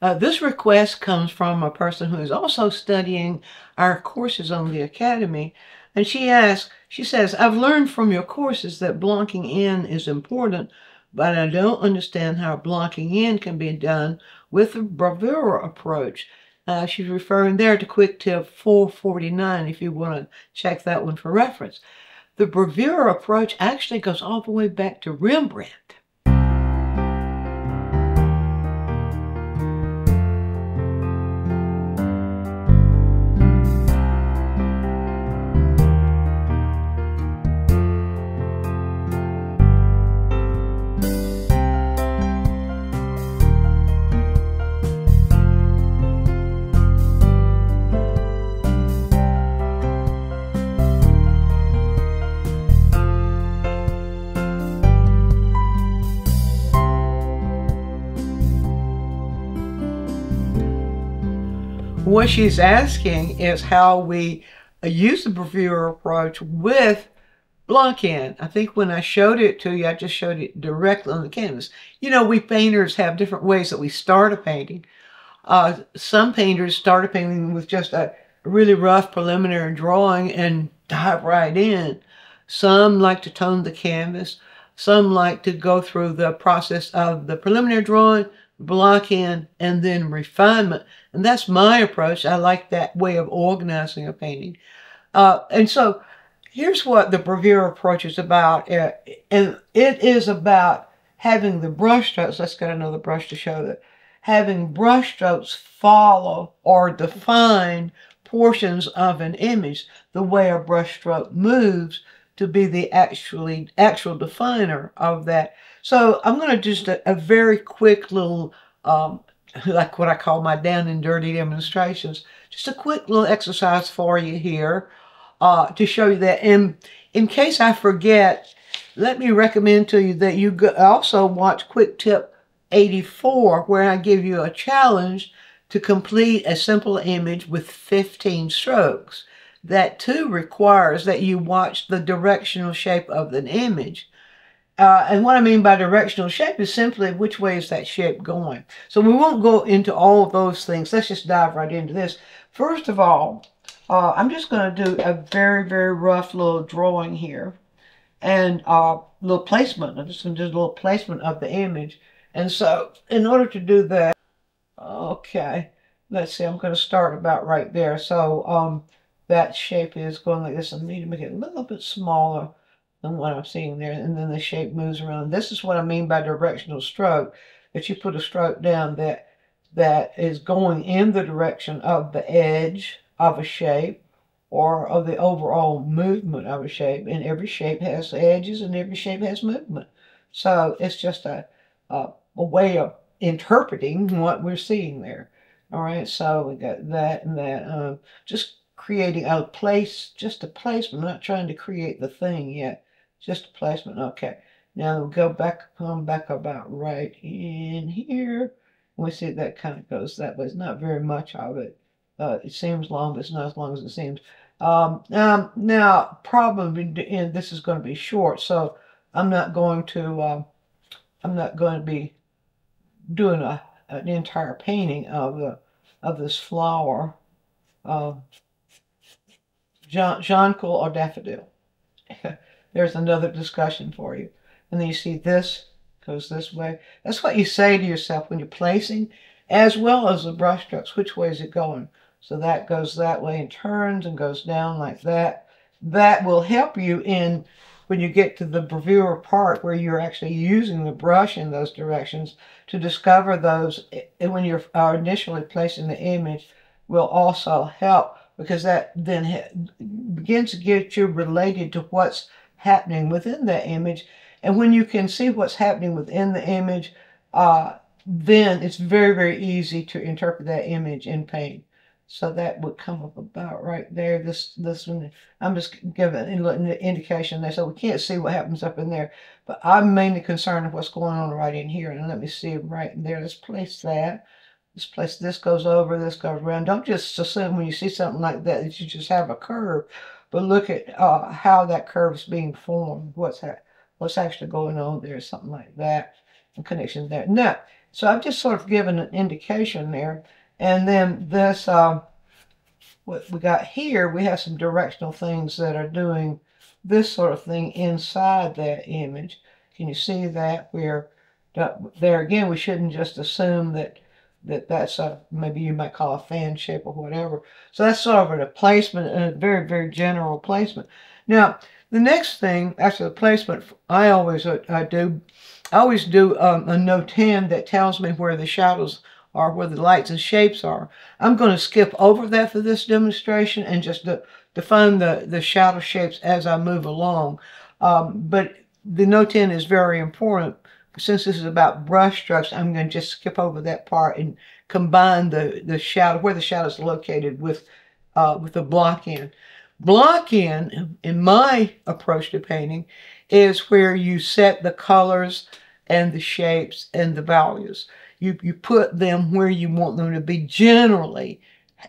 This request comes from a person who is also studying our courses on the Academy. And she says, I've learned from your courses that blocking in is important, but I don't understand how blocking in can be done with the Bravura approach. She's referring there to quick tip 449 if you want to check that one for reference. The Bravura approach actually goes all the way back to Rembrandt. What she's asking is how we use the Bravura approach with block-in. I think when I showed it to you, I just showed it directly on the canvas. You know, we painters have different ways that we start a painting. Some painters start a painting with just a really rough preliminary drawing and dive right in. Some like to tone the canvas. Some like to go through the process of the preliminary drawing, block in, and then refinement. And that's my approach. I like that way of organizing a painting. And so here's what the Bravura approach is about. And it is about having the brush strokes. Let's get another brush to show that. Having brush strokes follow or define portions of an image the way a brush stroke moves to be the actual definer of that. So I'm going to just a very quick little, like what I call my down and dirty demonstrations. Just a quick little exercise for you here to show you that. And in case I forget, let me recommend to you that you also watch Quick Tip 84, where I give you a challenge to complete a simple image with 15 strokes. That too requires that you watch the directional shape of an image. And what I mean by directional shape is simply which way is that shape going. So we won't go into all of those things. Let's just dive right into this. First of all, I'm just going to do a very, very rough little drawing here. And little placement. I'm just going to do a little placement of the image. And so in order to do that, okay, let's see, I'm going to start about right there. So that shape is going like this. I need to make it a little bit smaller than what I'm seeing there. And then the shape moves around. This is what I mean by directional stroke. That you put a stroke down that is going in the direction of the edge of a shape or of the overall movement of a shape. And every shape has edges and every shape has movement. So it's just a way of interpreting what we're seeing there. All right, so we got that and that. Just creating a place, just a placement, not trying to create the thing yet. Just a placement. Okay. Now we'll go back, come back about right in here. We see that kind of goes that way. It's not very much of it. It seems long, but it's not as long as it seems. Now, probably, and this is going to be short, so I'm not going to be doing an entire painting of this flower, jonquil or daffodil. There's another discussion for you. And then you see this goes this way. That's what you say to yourself when you're placing, as well as the brush strokes. Which way is it going? So that goes that way and turns and goes down like that. That will help you in when you get to the Bravura part where you're actually using the brush in those directions to discover those. And when you're initially placing the image will also help, because that then begins to get you related to what's happening within that image. And when you can see what's happening within the image, then it's very, very easy to interpret that image in paint. So that would come up about right there. This one, I'm just giving an indication there. So we can't see what happens up in there. But I'm mainly concerned with what's going on right in here. And let me see right in there. Let's place that. Let's place this goes over, this goes around. Don't just assume when you see something like that that you just have a curve. But look at how that curve is being formed. What's actually going on there. Something like that. A connection there. Now, So I've just sort of given an indication there. And then this, what we got here, we have some directional things that are doing this sort of thing inside that image. Can you see that? Where there again, we shouldn't just assume that that's a, maybe you might call a fan shape or whatever. So that's sort of a placement, and a very, very general placement. Now, the next thing after the placement, I always do a no 10 that tells me where the shadows are, where the lights and shapes are. I'm going to skip over that for this demonstration and just define the shadow shapes as I move along. But the no 10 is very important. Since this is about brush strokes, I'm going to just skip over that part and combine the shadow, where the shadow is located, with the block in. Block in my approach to painting, is where you set the colors and the shapes and the values. You put them where you want them to be generally.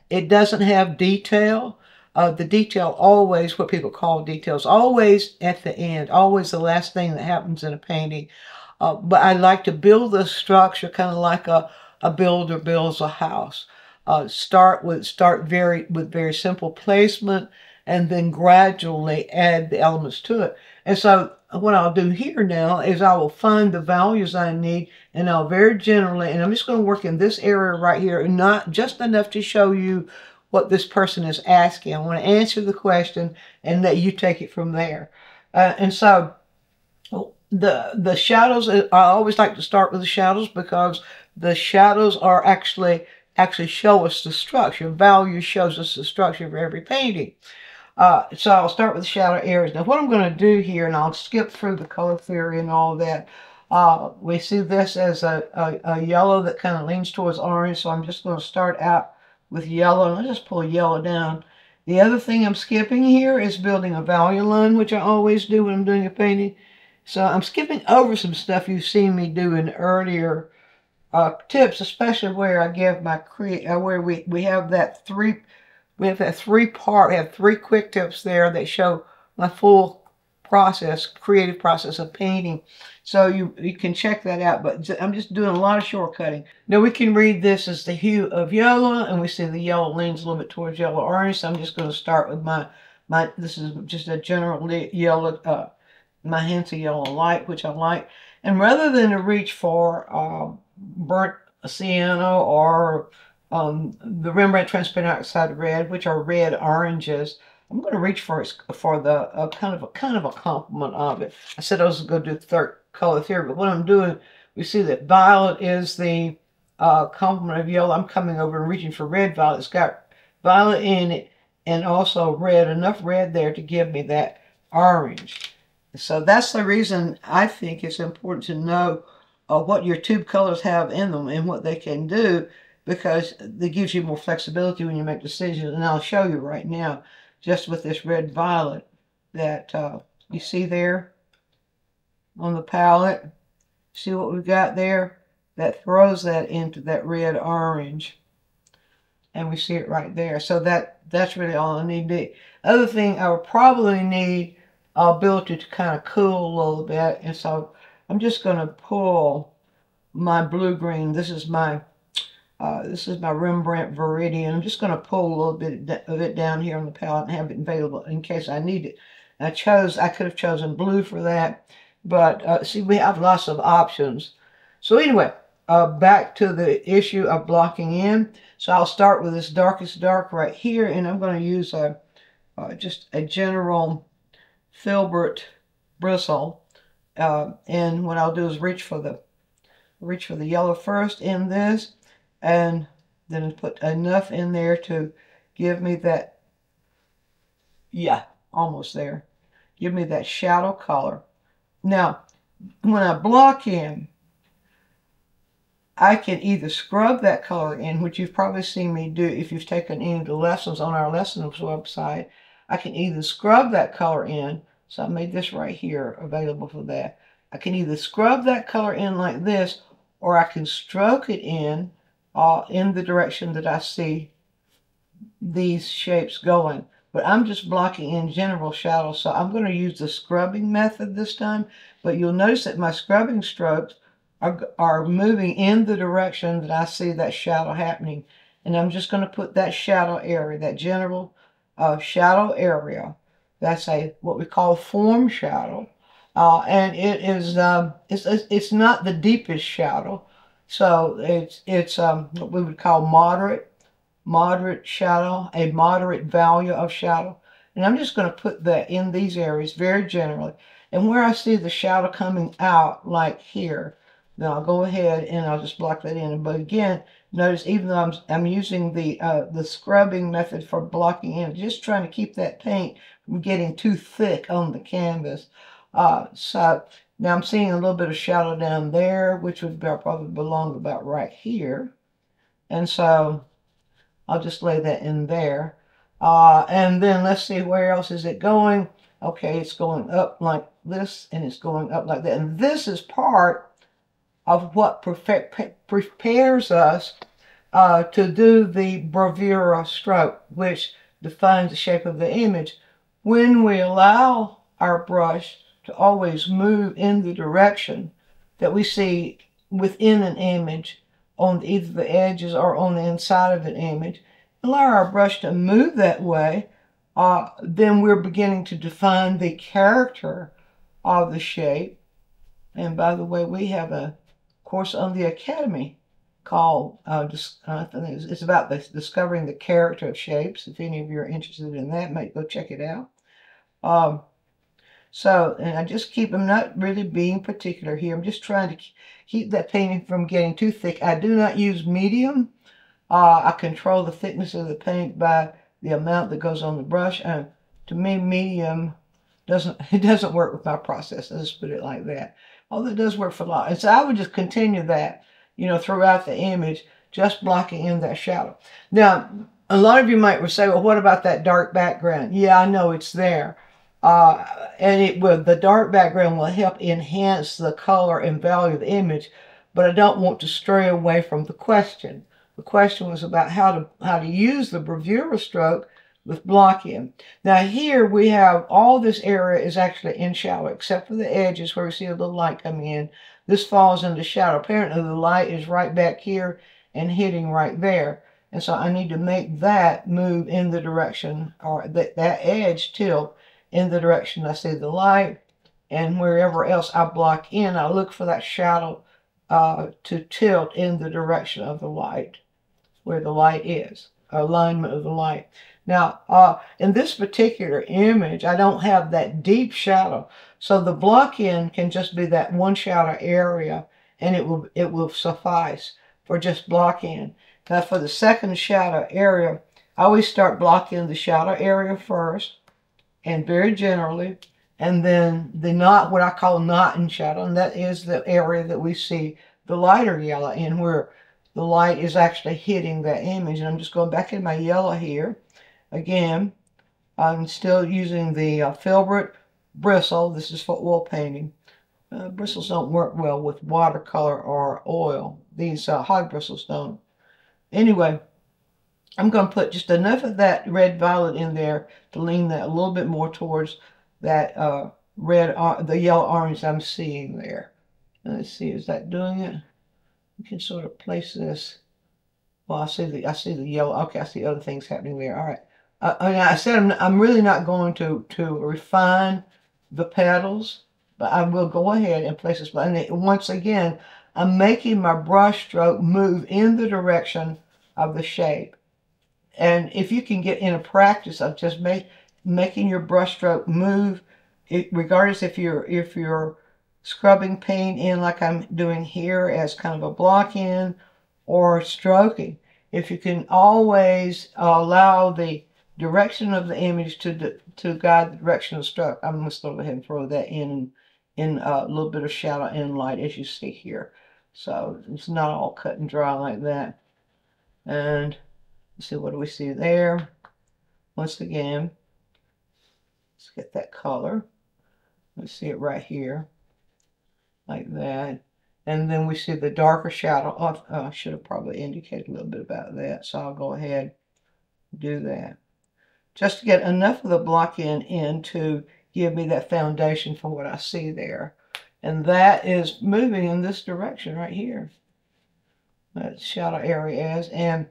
It doesn't have detail. The detail always, what people call details, always at the end, always the last thing that happens in a painting. But I like to build the structure kind of like a builder builds a house. Start with very simple placement, and then gradually add the elements to it. And so what I'll do here now is I will find the values I need, and I'll very generally, and I'm just going to work in this area right here, and not just enough to show you what this person is asking. I want to answer the question and let you take it from there. And so the shadows, I always like to start with the shadows, because the shadows are actually show us the structure. Value shows us the structure of every painting. So I'll start with the shadow areas. Now what I'm going to do here, and I'll skip through the color theory and all that, we see this as a yellow that kind of leans towards orange, so I'm just going to start out with yellow, and I'll just pull yellow down. The other thing I'm skipping here is building a value line, which I always do when I'm doing a painting. So I'm skipping over some stuff you've seen me do in earlier tips, especially where I give my where we have that three quick tips there that show my full creative process of painting. So you can check that out, but I'm just doing a lot of shortcutting. Now we can read this as the hue of yellow, and we see the yellow leans a little bit towards yellow orange. So I'm just going to start with this is just a general yellow, my hints of yellow light, which I like. And rather than to reach for burnt sienna or the Rembrandt transparent oxide red, which are red oranges, I'm going to reach for the kind of a complement of it. I said I was going to do third color theory, but what I'm doing, we see that violet is the complement of yellow. I'm coming over and reaching for red violet. It's got violet in it and also red, enough red there to give me that orange. So that's the reason I think it's important to know what your tube colors have in them and what they can do, because it gives you more flexibility when you make decisions. And I'll show you right now, just with this red violet that you see there on the palette. See what we've got there? That throws that into that red orange. And we see it right there. So that's really all I need. The other thing, I will probably need ability to kind of cool a little bit. And so I'm just going to pull my blue-green. This is my Rembrandt Viridian. I'm just going to pull a little bit of it down here on the palette and have it available in case I need it. I could have chosen blue for that, but see, we have lots of options. So anyway, back to the issue of blocking in. So I'll start with this darkest dark right here, and I'm going to use just a general filbert bristle. And what I'll do is reach for the yellow first in this, and then put enough in there to give me that, yeah, almost there. Give me that shadow color. Now, when I block in, I can either scrub that color in, which you've probably seen me do if you've taken any of the lessons on our lessons website. I can either scrub that color in, so I made this right here available for that. I can either scrub that color in like this, or I can stroke it in the direction that I see these shapes going. But I'm just blocking in general shadow, so I'm going to use the scrubbing method this time. But you'll notice that my scrubbing strokes are moving in the direction that I see that shadow happening. And I'm just going to put that shadow area, that general shadow area. That's what we call form shadow. And it is it's not the deepest shadow. So it's what we would call moderate shadow, a moderate value of shadow. And I'm just going to put that in these areas very generally. And where I see the shadow coming out, like here, then I'll go ahead and I'll just block that in. But again, notice even though I'm using the scrubbing method for blocking in, just trying to keep that paint from getting too thick on the canvas. So now I'm seeing a little bit of shadow down there, which would probably belong about right here. And so I'll just lay that in there. And then let's see, where else is it going? Okay, it's going up like this, and it's going up like that. And this is part of what prepares us to do the bravura stroke, which defines the shape of the image. When we allow our brush to always move in the direction that we see within an image, on either the edges or on the inside of an image, allow our brush to move that way, then we're beginning to define the character of the shape. And by the way, we have a course on the Academy called, it's about discovering the character of shapes. If any of you are interested in that, might go check it out. And I just I'm not really being particular here. I'm just trying to keep that painting from getting too thick. I do not use medium. I control the thickness of the paint by the amount that goes on the brush. To me, medium doesn't work with my process. Let's just put it like that. Although it does work for a lot. And so I would just continue that, throughout the image, just blocking in that shadow. Now, a lot of you might say, well, what about that dark background? Yeah, I know it's there. And the dark background will help enhance the color and value of the image, but I don't want to stray away from the question. The question was about how to use the bravura stroke with block in. Now here we have all this area is actually in shadow, except for the edges where we see a little light coming in. This falls into shadow. Apparently the light is right back here and hitting right there. And so I need to make that move in the direction, or that edge tilt in the direction I see the light. And wherever else I block in, I look for that shadow to tilt in the direction of the light, where the light is, alignment of the light. Now, in this particular image, I don't have that deep shadow. So the block in can just be that one shadow area, and it will suffice for just block in. Now for the second shadow area, I always start blocking the shadow area first, and very generally, and then the knot, what I call knot in shadow, and that is the area that we see the lighter yellow in, where the light is actually hitting that image. And I'm just going back in my yellow here. Again, I'm still using the filbert bristle. This is for oil painting. Bristles don't work well with watercolor or oil. These hot bristles don't. Anyway, I'm going to put just enough of that red violet in there to lean that a little bit more towards that the yellow orange I'm seeing there. Let's see, is that doing it? You can sort of place this. Well, I see the yellow. Okay, I see other things happening there. All right. I said I'm really not going to refine the petals, but I will go ahead and place this. And once again, I'm making my brush stroke move in the direction of the shape. And if you can get in a practice of just making your brush stroke move, regardless if you're scrubbing paint in like I'm doing here as kind of a block in, or stroking, if you can always allow the direction of the image to guide the direction of the stroke. I'm going to go ahead and throw that in a little bit of shadow and light, as you see here. So it's not all cut and dry like that. And let's see, what do we see there? Once again, let's get that color. Let's see it right here, like that. And then we see the darker shadow. I should have probably indicated a little bit about that, so I'll go ahead and do that. Just to get enough of the block in to give me that foundation for what I see there. And that is moving in this direction right here. That shadow area is, and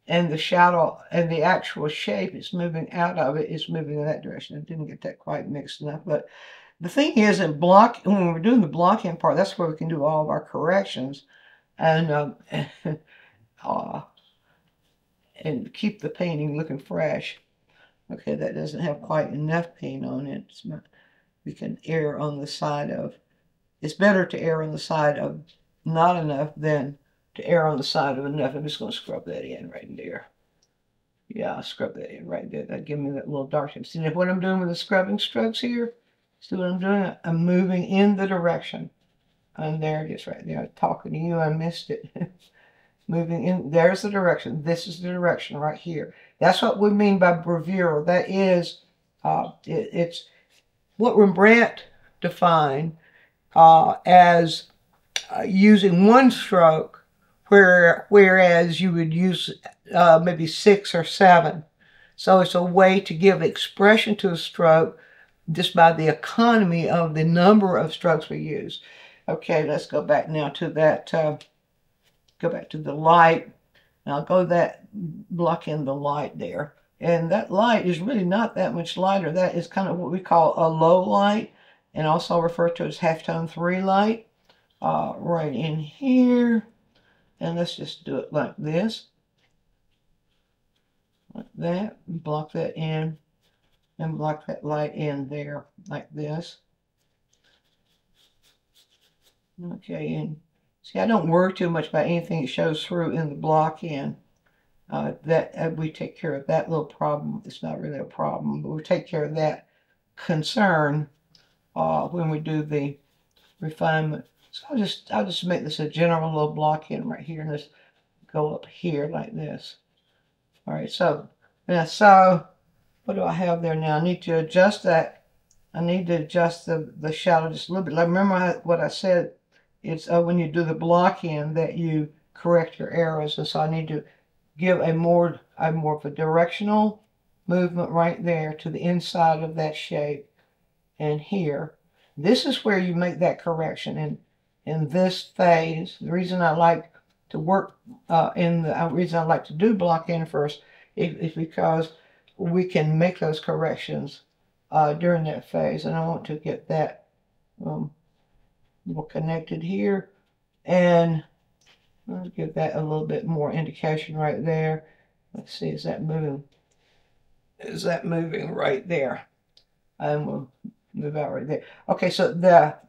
the shadow and the actual shape is moving out of it is moving in that direction. I didn't get that quite mixed enough, but the thing is, when we're doing the blocking part, that's where we can do all of our corrections and and keep the painting looking fresh. Okay, that doesn't have quite enough paint on it. We can err on the side of, it's better to err on the side of not enough than to err on the side of enough. I'm just going to scrub that in right there. Yeah, I'll scrub that in right there. That gives me that little darkness. See what I'm doing with the scrubbing strokes here? See what I'm doing? I'm moving in the direction. And there it is right there. I'm talking to you, I missed it. Moving in, there's the direction. This is the direction right here. That's what we mean by bravura. That is, it's what Rembrandt defined as using one stroke, whereas you would use maybe 6 or 7. So it's a way to give expression to a stroke just by the economy of the number of strokes we use. Okay, let's go back now to that, go back to the light. And I'll go that, block in the light there. And that light is really not that much lighter. That is kind of what we call a low light, and also referred to as halftone 3 light. Right in here. And let's just do it like this. Like that. Block that in. And block that light in there like this. Okay, and see, I don't worry too much about anything that shows through in the block in. We take care of that little problem. It's not really a problem, but we take care of that concern when we do the refinement. So I'll just make this a general little block in right here, and let's go up here like this. All right, so now, so what do I have there now? I need to adjust that. I need to adjust the shadow just a little bit. Like, remember what I said? It's when you do the block in that you correct your arrows, and so I need to give a more of a directional movement right there to the inside of that shape and here. This is where you make that correction. And in this phase, the reason I like to work the reason I like to do block in first is because we can make those corrections during that phase. And I want to get that more connected here, and I'll give that a little bit more indication right there. Let's see, is that moving? Is that moving right there? And we'll move out right there. Okay, so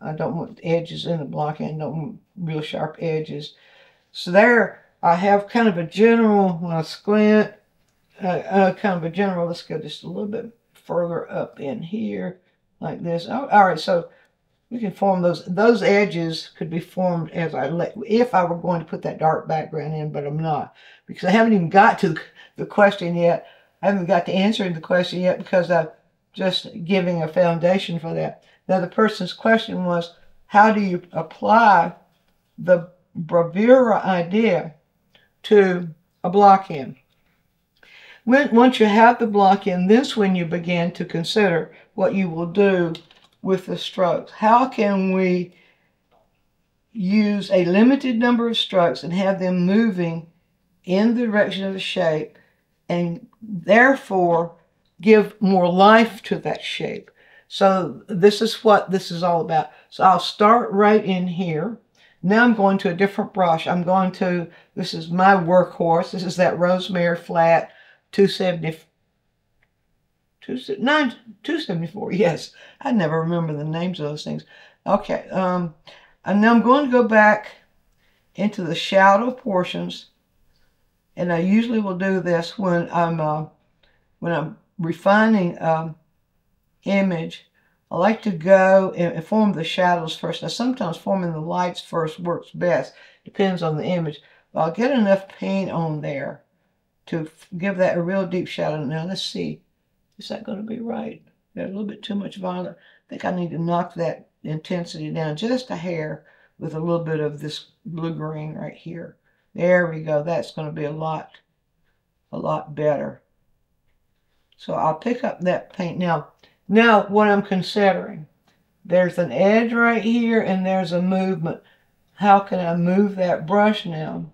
I don't want edges in the block, and don't want real sharp edges. So there I have kind of a general, when I squint, kind of a general, let's go just a little bit further up in here like this. Oh, all right, so we can form those edges could be formed if I were going to put that dark background in, but I'm not, because I haven't even got to the question yet. I haven't got to answering the question yet because I'm just giving a foundation for that. Now, the person's question was, how do you apply the bravura idea to a block in? Once you have the block in, this when you begin to consider what you will do with the strokes. How can we use a limited number of strokes and have them moving in the direction of the shape, and therefore give more life to that shape? So this is what this is all about. So I'll start right in here. Now I'm going to a different brush. I'm going to, this is my workhorse. This is that Rosemary Flat 274. Yes, I never remember the names of those things. Okay, and now I'm going to go back into the shadow portions, and I usually will do this when I'm refining image. I like to go and form the shadows first. Now, sometimes forming the lights first works best. Depends on the image. But I'll get enough paint on there to give that a real deep shadow. Now, let's see. Is that going to be right? Got a little bit too much violet. I think I need to knock that intensity down just a hair with a little bit of this blue-green right here. There we go. That's going to be a lot better. So I'll pick up that paint. Now what I'm considering, there's an edge right here and there's a movement. How can I move that brush now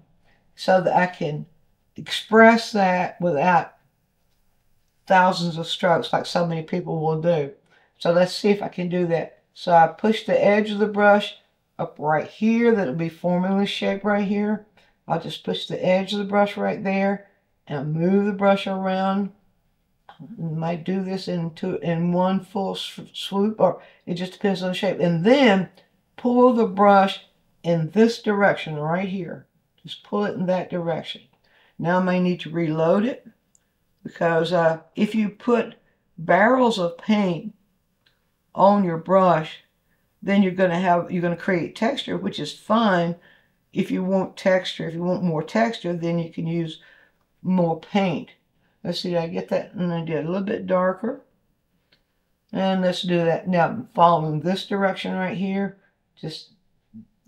so that I can express that without thousands of strokes like so many people will do? So let's see if I can do that. So I push the edge of the brush up right here. That'll be forming this shape right here. I'll just push the edge of the brush right there and move the brush around. You might do this in one full swoop, or it just depends on the shape. And then pull the brush in this direction right here. Just pull it in that direction. Now I may need to reload it, because if you put barrels of paint on your brush, then you're going to create texture, which is fine. If you want texture, if you want more texture, then you can use more paint. Let's see, did I get that? And I did a little bit darker. And let's do that. Now, following this direction right here, just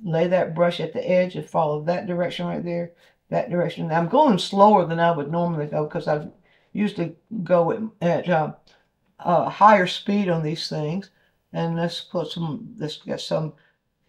lay that brush at the edge and follow that direction right there, that direction. Now, I'm going slower than I would normally go, because I usually go at higher speed on these things. And let's get some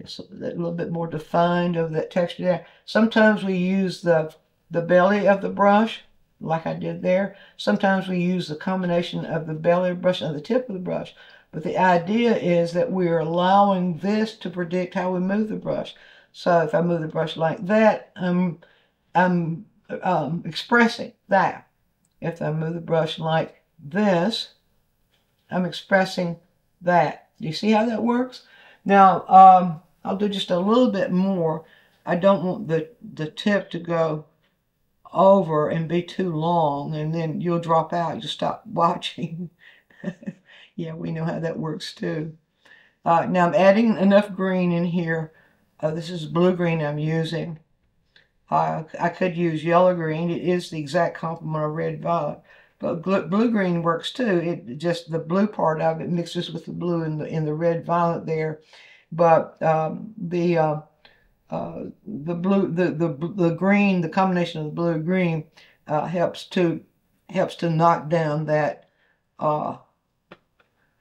a little bit more defined of that texture there. Sometimes we use the belly of the brush, like I did there. Sometimes we use the combination of the belly of the brush and the tip of the brush. But the idea is that we're allowing this to predict how we move the brush. So if I move the brush like that, I'm expressing that. If I move the brush like this, I'm expressing that. Do you see how that works? Now, I'll do just a little bit more. I don't want the tip to go over and be too long, and then you'll drop out. You stop watching. Yeah, we know how that works too. Now I'm adding enough green in here. This is blue green I'm using. I could use yellow green. It is the exact complement of red violet. But blue green works too. It just, the blue part of it mixes with the blue in the red violet there. But the green, the combination of the blue and green helps to knock down that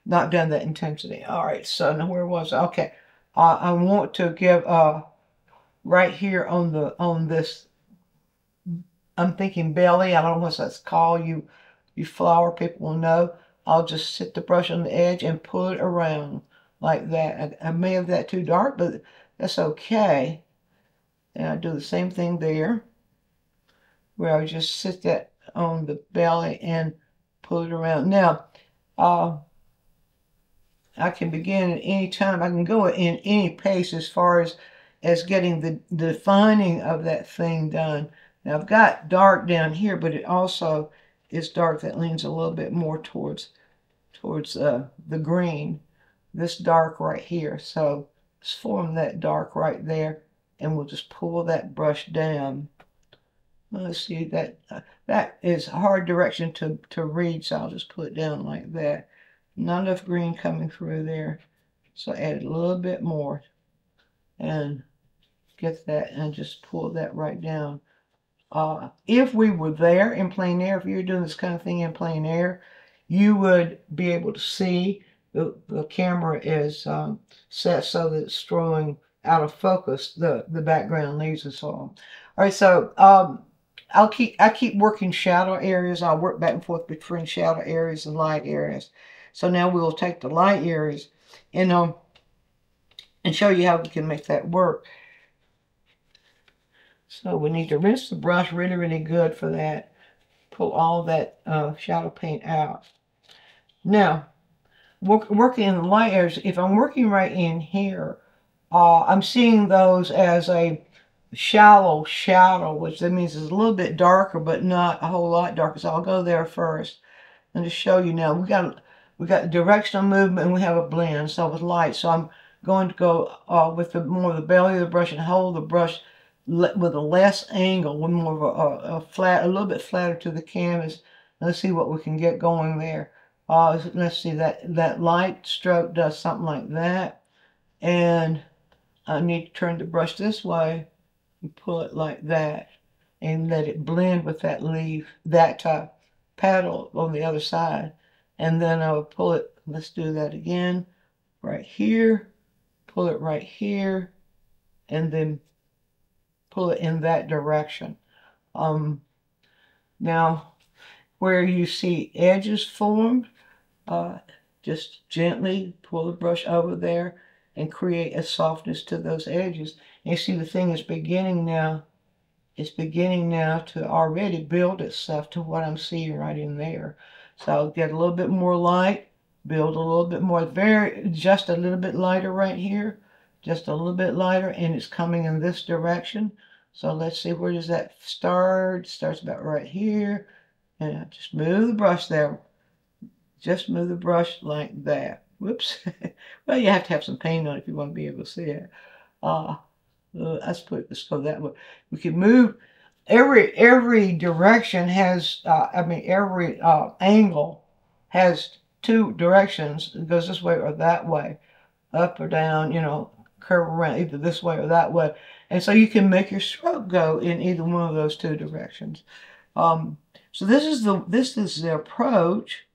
intensity. All right, so now where was I? Okay, I want to give right here on this. I'm thinking belly. I don't know what that's called. You flower people will know. I'll just sit the brush on the edge and pull it around like that. I may have that too dark, but that's okay. And I do the same thing there, where I just sit that on the belly and pull it around. Now, I can begin at any time. I can go in any pace as far as getting the defining of that thing done. Now, I've got dark down here, but it also is dark that leans a little bit more towards the green. This dark right here. So let's form that dark right there, and we'll just pull that brush down. Let's see, that is a hard direction to read, so I'll just put it down like that. Not enough green coming through there, so add a little bit more and get that, and just pull that right down. If we were there in plein air, if you were doing this kind of thing in plein air, you would be able to see the camera is set so that it's throwing out of focus the background leaves and so on. All right, so I keep working shadow areas. I'll work back and forth between shadow areas and light areas. So now we'll take the light areas and show you how we can make that work. So we need to rinse the brush really, really good for that. Pull all that shadow paint out. Now, working in the light areas, if I'm working right in here, I'm seeing those as a shallow shadow, which that means it's a little bit darker, but not a whole lot darker. So I'll go there first and just show you now. We got directional movement and we have a blend. So with light, so I'm going to go with more of the belly of the brush and hold the brush with a less angle, with more of a little bit flatter to the canvas. Let's see what we can get going there. Let's see, that light stroke does something like that, and I need to turn the brush this way and pull it like that, and let it blend with that leaf, that petal on the other side, and then I will pull it. Let's do that again. right here, pull it right here, and then pull it in that direction. Now, where you see edges formed, just gently pull the brush over there and create a softness to those edges. And you see the thing is beginning now. It's beginning now to already build itself to what I'm seeing right in there. So I'll get a little bit more light, build a little bit more, just a little bit lighter right here, just a little bit lighter, and it's coming in this direction. So let's see, where does that start? It starts about right here, and I just move the brush there. Just move the brush like that. Whoops. Well, you have to have some paint on it if you want to be able to see it. Let's go that way. We can move. Every direction has, every angle has two directions. It goes this way or that way, up or down, curve around either this way or that way. And so you can make your stroke go in either one of those two directions. So this is the approach.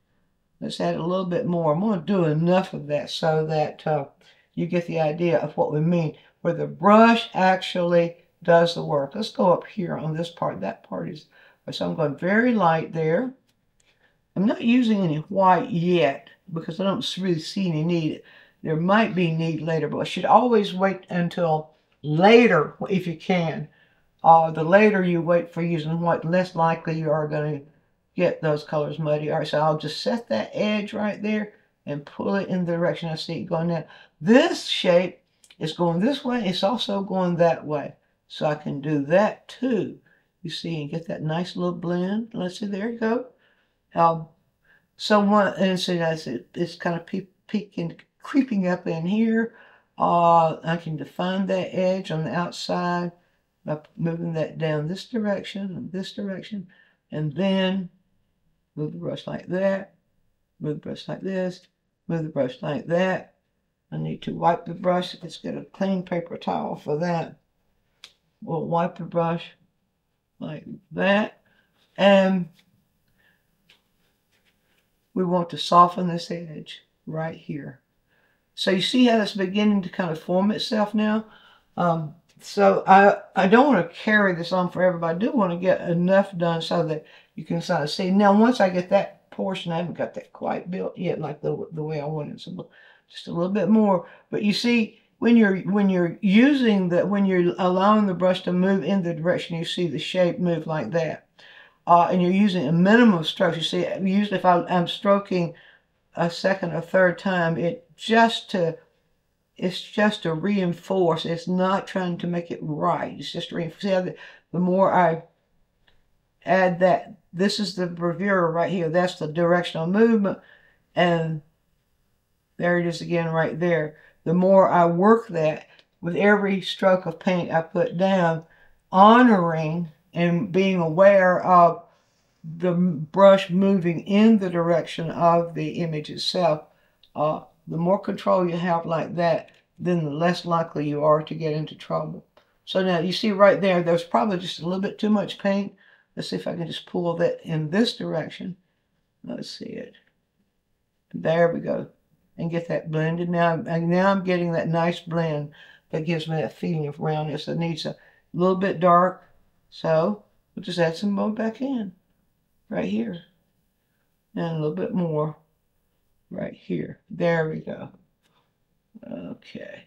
Let's add a little bit more. I'm going to do enough of that so that you get the idea of what we mean, where the brush actually does the work. Let's go up here on this part. That part is, so I'm going very light there. I'm not using any white yet because I don't really see any need. There might be need later, but I should always wait until later if you can. The later you wait for using white, the less likely you are going to get those colors muddy. All right, so I'll just set that edge right there and pull it in the direction I see it going now. This shape is going this way. It's also going that way. So I can do that too. You see, and get that nice little blend. Let's see, there you go. And see, it's kind of peeking, creeping up in here. I can define that edge on the outside by moving that down this direction and this direction, and then move the brush like that, move the brush like this, move the brush like that. I need to wipe the brush. Let's get a clean paper towel for that. We'll wipe the brush like that. And we want to soften this edge right here. So you see how it's beginning to kind of form itself now? So I don't want to carry this on forever, but I do want to get enough done so that you can sort of see. Now, once I get that portion, I haven't got that quite built yet, like the way I want it. So just a little bit more. But you see, when you're allowing the brush to move in the direction, you see the shape move like that. And you're using a minimum of strokes. You see, usually if I'm stroking a second or third time, it's just to reinforce. It's not trying to make it right. It's just to reinforce. See how the more I add that, this is the bravura right here. That's the directional movement. And there it is again right there. The more I work that, with every stroke of paint I put down, honoring and being aware of the brush moving in the direction of the image itself, the more control you have like that, then the less likely you are to get into trouble. So now you see right there, there's probably just a little bit too much paint. Let's see if I can just pull that in this direction. Let's see it. There we go. And get that blended. Now I'm getting that nice blend that gives me that feeling of roundness. It needs a little bit dark. So we'll just add some more back in. Right here. And a little bit more right here. There we go. Okay.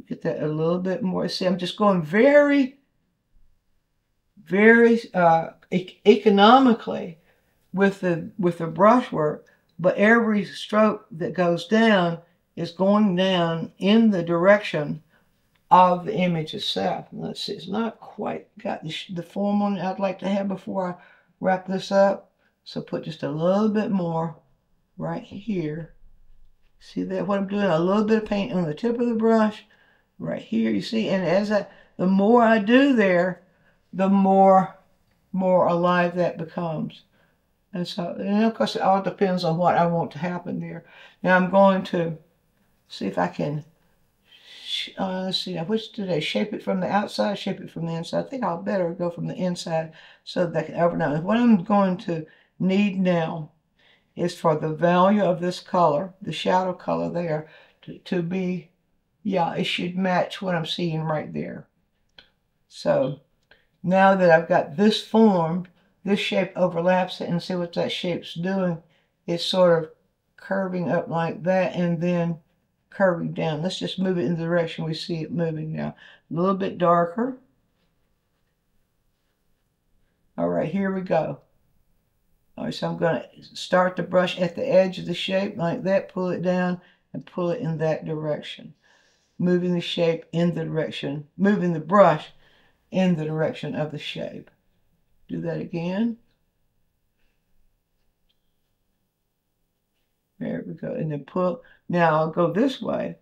Get that a little bit more. See, I'm just going very, very economically with the brushwork, but every stroke that goes down is going down in the direction of the image itself. Let's see, it's not quite got the form on it I'd like to have before I wrap this up. So put just a little bit more right here. See that what I'm doing? A little bit of paint on the tip of the brush right here. You see, and the more I do there, the more alive that becomes. And so, and of course, it all depends on what I want to happen there. Now I'm going to see if I can. Let's see, now which today? Shape it from the outside, shape it from the inside. I think I'll better go from the inside so that I can overlap. What I'm going to need now is for the value of this color, the shadow color there, to be, yeah, it should match what I'm seeing right there. So now that I've got this formed, this shape overlaps it, and see what that shape's doing. It's sort of curving up like that and then curving down. Let's just move it in the direction we see it moving now. A little bit darker. All right, here we go. All right, so I'm going to start the brush at the edge of the shape like that, pull it down, and pull it in that direction. Moving the shape in the direction, moving the brush in the direction of the shape. Do that again. There we go. And then pull. Now I'll go this way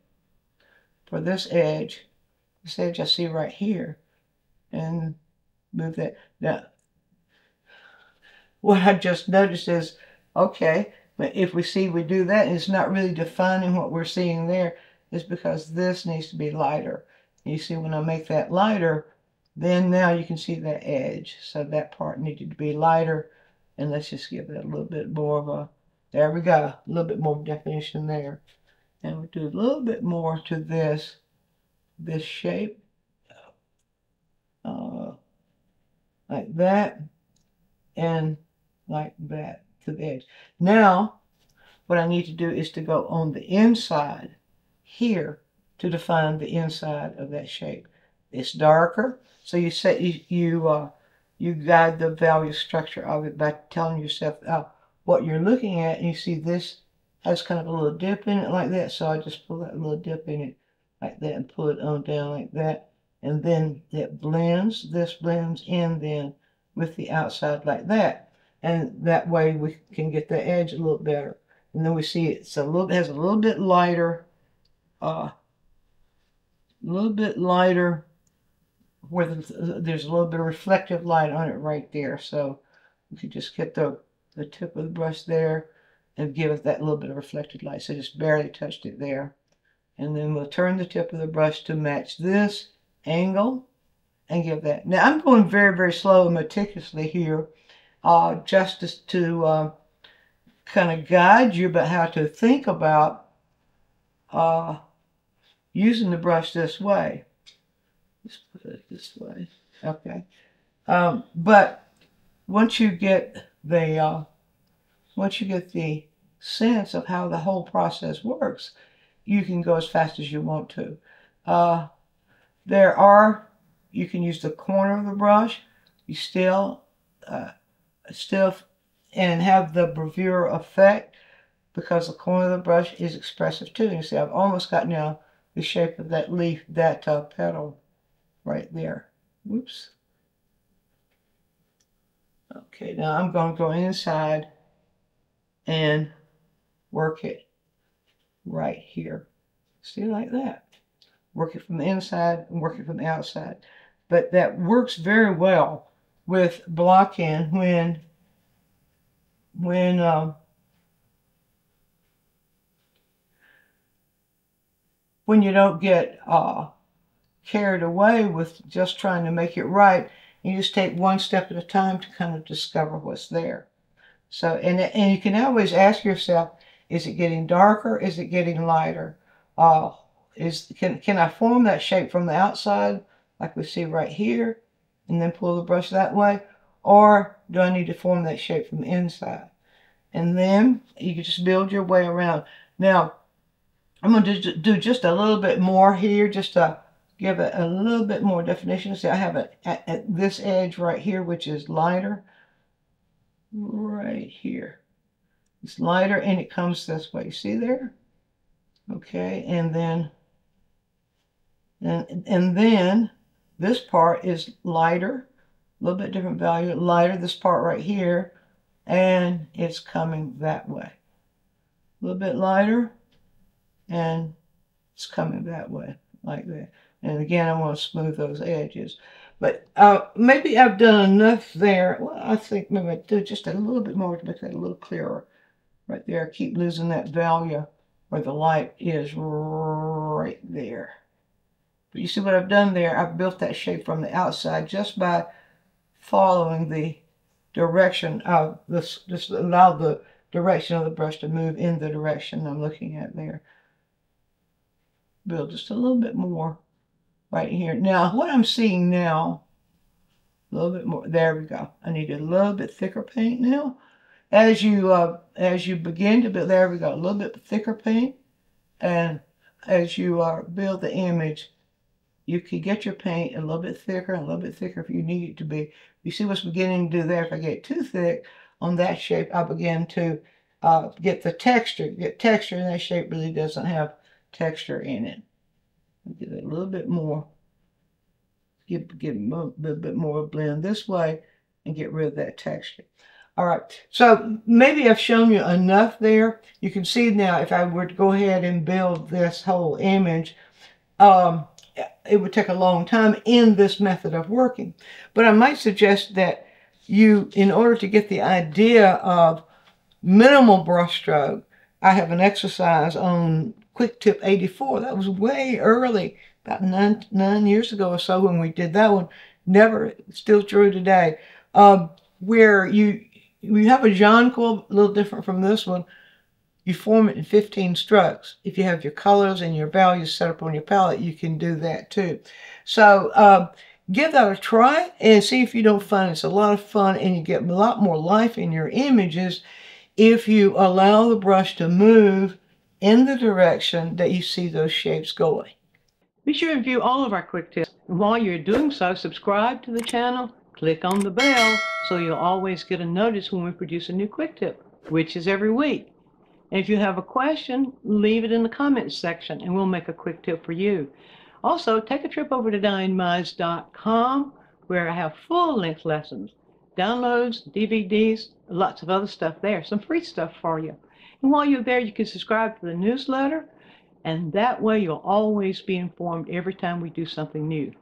for this edge I see right here, and move that. Now, what I just noticed is, okay, but if we do that, it's not really defining what we're seeing there. It's because this needs to be lighter. You see, when I make that lighter, then now you can see that edge. So that part needed to be lighter. And let's just give it a little bit more of a, there we go, a little bit more definition there. And we'll do a little bit more to this shape. Like that. And like that to the edge. Now, what I need to do is to go on the inside here to define the inside of that shape. It's darker, so you set you guide the value structure of it by telling yourself what you're looking at, and you see this has kind of a little dip in it like that. So I just pull that little dip in it like that and pull it on down like that, and then it blends. This blends in then with the outside like that, and that way we can get the edge a little better. And then we see it's has a little bit lighter, where there's a little bit of reflective light on it right there. So you could just get the tip of the brush there and give it that little bit of reflected light. So just barely touched it there. And then we'll turn the tip of the brush to match this angle and give that. Now I'm going very, very slow and meticulously here, just to kind of guide you about how to think about using the brush this way. Let's put it this way. Okay. But once you get the sense of how the whole process works, you can go as fast as you want to. You can use the corner of the brush. You still and have the bravura effect, because the corner of the brush is expressive too. And you see, I've almost got now the shape of that leaf, that petal right there. Whoops. Okay, now I'm going to go inside and work it right here. See, like that. Work it from the inside and work it from the outside. But that works very well with block-in when you don't get carried away with just trying to make it right. You just take one step at a time to kind of discover what's there. So, and you can always ask yourself, is it getting darker? Is it getting lighter? Can I form that shape from the outside, like we see right here, and then pull the brush that way? Or do I need to form that shape from the inside? And then you can just build your way around. Now, I'm going to do just a little bit more here, just to give it a little bit more definition. See, I have it at this edge right here, which is lighter. Right here. It's lighter, and it comes this way. See there? Okay, and then this part is lighter, a little bit different value, lighter, this part right here, and it's coming that way. A little bit lighter, and it's coming that way, like that. And again, I want to smooth those edges. But maybe I've done enough there. Well, I think maybe I do just a little bit more to make that a little clearer. Right there, I keep losing that value where the light is right there. But you see what I've done there? I've built that shape from the outside just by following the direction of this. Just allow the direction of the brush to move in the direction I'm looking at there. build just a little bit more right here. Now, what I'm seeing now, a little bit more. There we go. I need a little bit thicker paint now. As you begin to build, there we go. A little bit thicker paint, and as you build the image, you can get your paint a little bit thicker and a little bit thicker if you need it to be. You see what's beginning to do there? If I get too thick on that shape, I begin to get the texture. Get texture, and that shape really doesn't have texture in it. Get a little bit more. Get a little bit more blend this way and get rid of that texture. All right, so maybe I've shown you enough there. You can see now if I were to go ahead and build this whole image, it would take a long time in this method of working. But I might suggest that you, in order to get the idea of minimal brushstroke, I have an exercise on Quick Tip 84. That was way early, about nine years ago or so when we did that one. Never, still true today. Where you have a jonquil, a little different from this one. You form it in 15 strokes. If you have your colors and your values set up on your palette, you can do that too. So give that a try and see if you don't find it's a lot of fun, and you get a lot more life in your images if you allow the brush to move in the direction that you see those shapes going. Be sure to view all of our quick tips. And while you're doing so, subscribe to the channel, click on the bell so you'll always get a notice when we produce a new quick tip, which is every week. And if you have a question, leave it in the comments section and we'll make a quick tip for you. Also, take a trip over to DianneMize.com where I have full-length lessons, downloads, DVDs, lots of other stuff there, some free stuff for you. And while you're there, you can subscribe to the newsletter, and that way you'll always be informed every time we do something new.